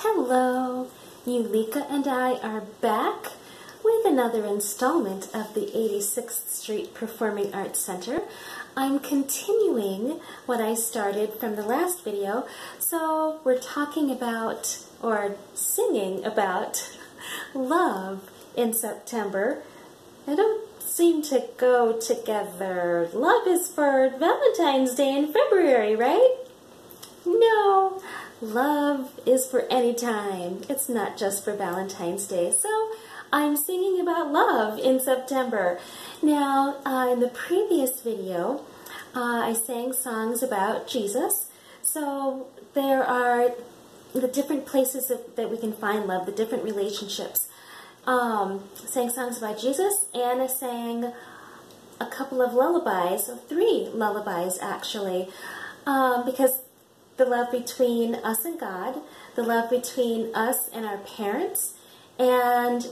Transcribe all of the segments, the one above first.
Hello, Yulika and I are back with another installment of the 86th Street Performing Arts Center. I'm continuing what I started from the last video, so we're talking about, or singing about, love in September. They don't seem to go together. Love is for Valentine's Day in February, right? No, love is for any time. It's not just for Valentine's Day. So I'm singing about love in September. Now, in the previous video, I sang songs about Jesus. So there are the different places that we can find love, the different relationships. Sang songs about Jesus, and I sang a couple of lullabies, 3 lullabies actually, because the love between us and God, the love between us and our parents, and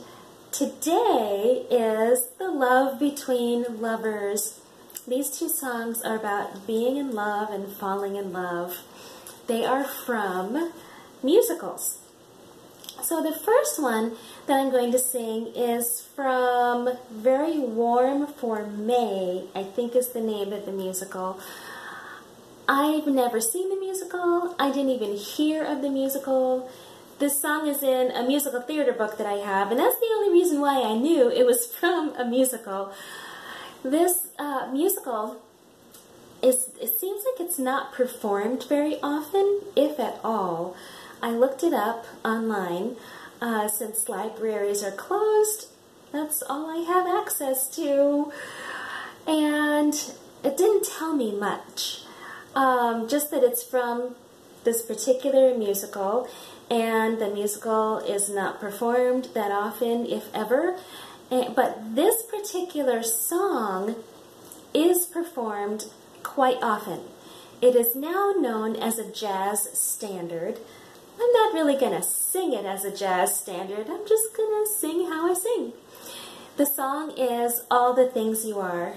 today is the love between lovers. These 2 songs are about being in love and falling in love. They are from musicals. So the first one that I'm going to sing is from Very Warm for May, I think is the name of the musical. I've never seen the musical. I didn't even hear of the musical. This song is in a musical theater book that I have, and that's the only reason why I knew it was from a musical. This musical, it seems like it's not performed very often, if at all. I looked it up online. Since libraries are closed, that's all I have access to. And it didn't tell me much. Just that it's from this particular musical, and the musical is not performed that often, if ever. But this particular song is performed quite often. It is now known as a jazz standard. I'm not really going to sing it as a jazz standard. I'm just going to sing how I sing. The song is All the Things You Are.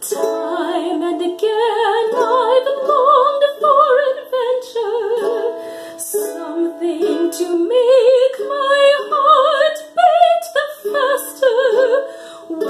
Time and again I've longed for adventure, something to make my heart beat the faster.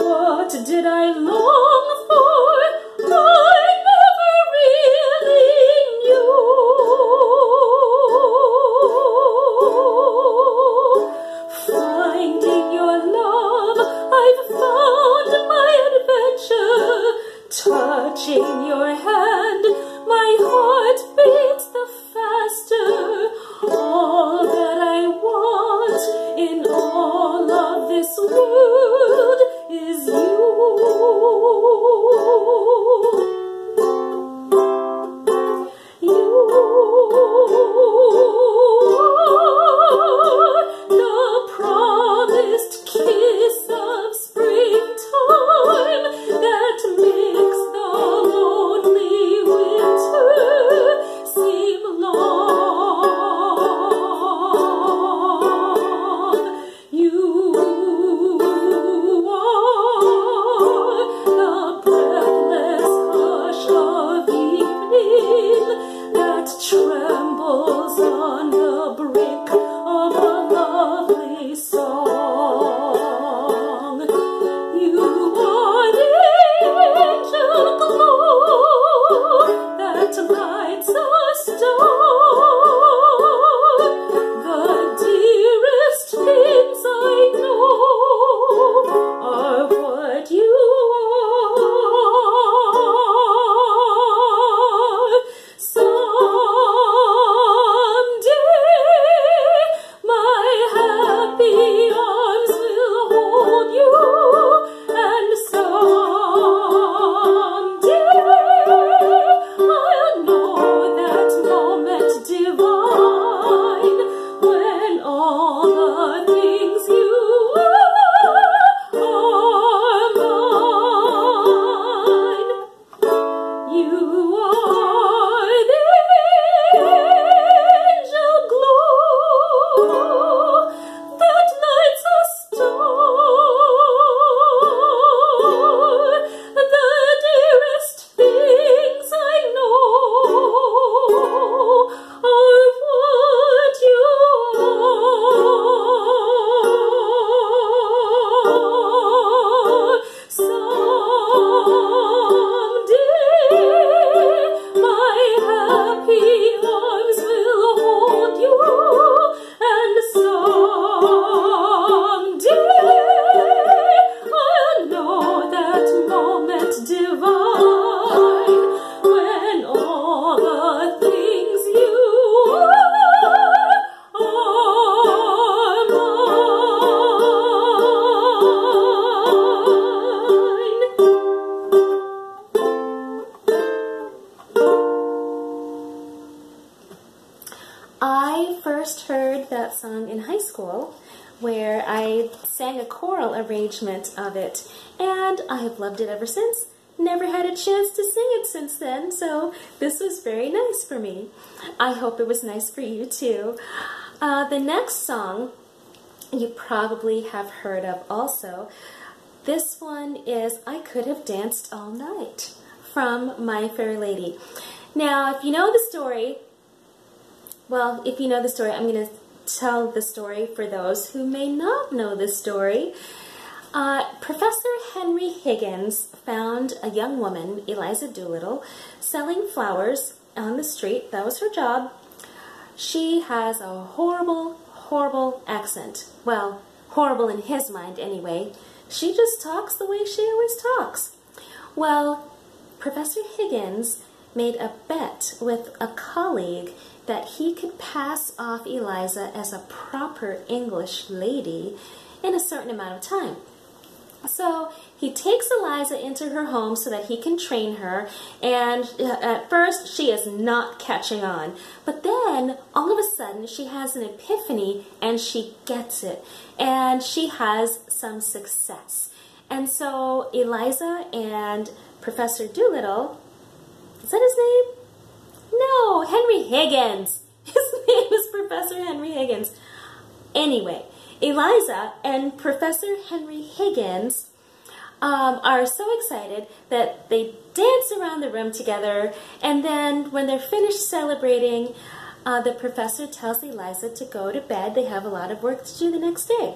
happy arms will hold you, and someday I'll know that moment divine when all the things you are mine. I first heard that song in high school, where I sang a choral arrangement of it, and I have loved it ever since. Never had a chance to sing it since then, so this was very nice for me. I hope it was nice for you too. The next song you probably have heard of also. This one is I Could Have Danced All Night from My Fair Lady. Now, if you know the story, well, if you know the story, I'm going to tell the story for those who may not know the story. Professor Henry Higgins found a young woman, Eliza Doolittle, selling flowers on the street. That was her job. She has a horrible, horrible accent. Well, horrible in his mind anyway. She just talks the way she always talks. Well, Professor Higgins made a bet with a colleague that he could pass off Eliza as a proper English lady in a certain amount of time. So he takes Eliza into her home so that he can train her, and at first she is not catching on. But then, all of a sudden, she has an epiphany and she gets it, and she has some success. And so Eliza and Professor Doolittle, is that his name? No, Henry Higgins. His name is Professor Henry Higgins. Anyway, Eliza and Professor Henry Higgins are so excited that they dance around the room together, and then when they're finished celebrating, the professor tells Eliza to go to bed. They have a lot of work to do the next day.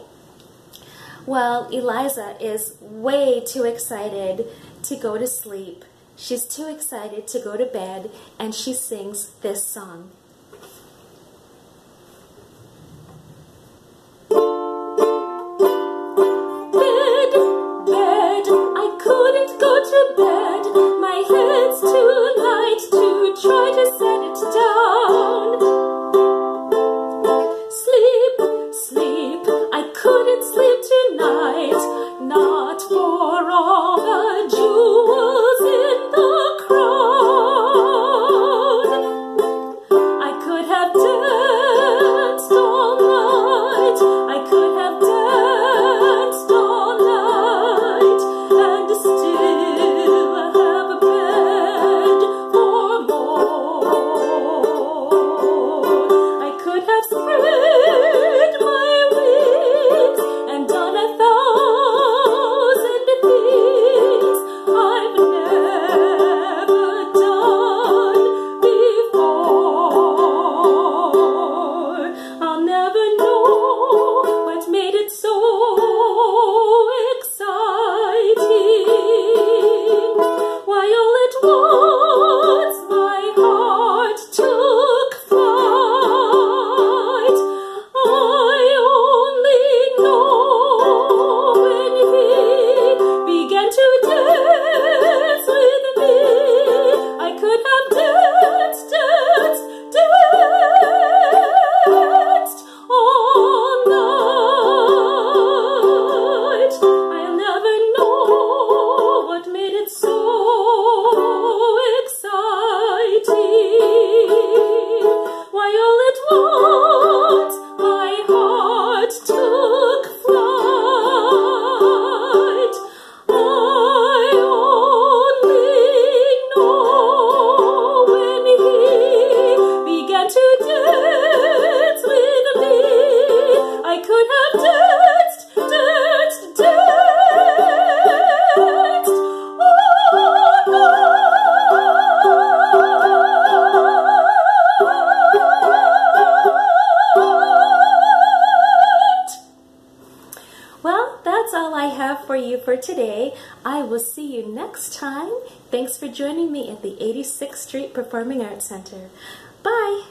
Well, Eliza is way too excited to go to sleep. She's too excited to go to bed, and she sings this song. Bed, bed, I couldn't go to bed. My head's too light to try to set it down. Sleep, sleep, I couldn't sleep tonight, not for all the jewels in the crowd. I could have danced all night, I could have danced all night, and still have a bed for more. you for today. I will see you next time. Thanks for joining me at the 86th Street Performing Arts Center. Bye!